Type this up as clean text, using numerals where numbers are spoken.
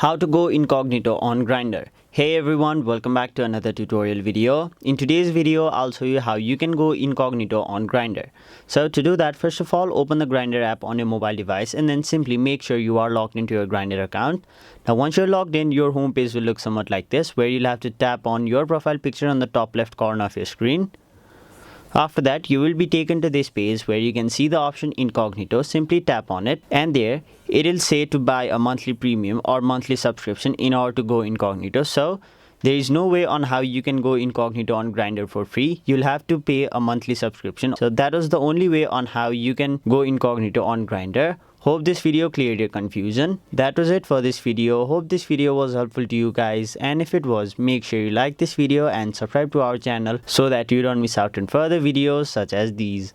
How to go incognito on Grindr. Hey everyone, welcome back to another tutorial video. In today's video, I'll show you how you can go incognito on Grindr. So to do that, first of all, open the Grindr app on your mobile device and then simply make sure you are logged into your Grindr account. Now once you're logged in, your homepage will look somewhat like this, where you'll have to tap on your profile picture on the top left corner of your screen. After that, you will be taken to this page where you can see the option incognito. Simply tap on it and there it'll say to buy a monthly premium or monthly subscription in order to go incognito. So there is no way on how you can go incognito on Grindr for free. You'll have to pay a monthly subscription. So that was the only way on how you can go incognito on Grindr. Hope this video cleared your confusion. That was it for this video. Hope this video was helpful to you guys, and if it was, make sure you like this video and subscribe to our channel so that you don't miss out on further videos such as these.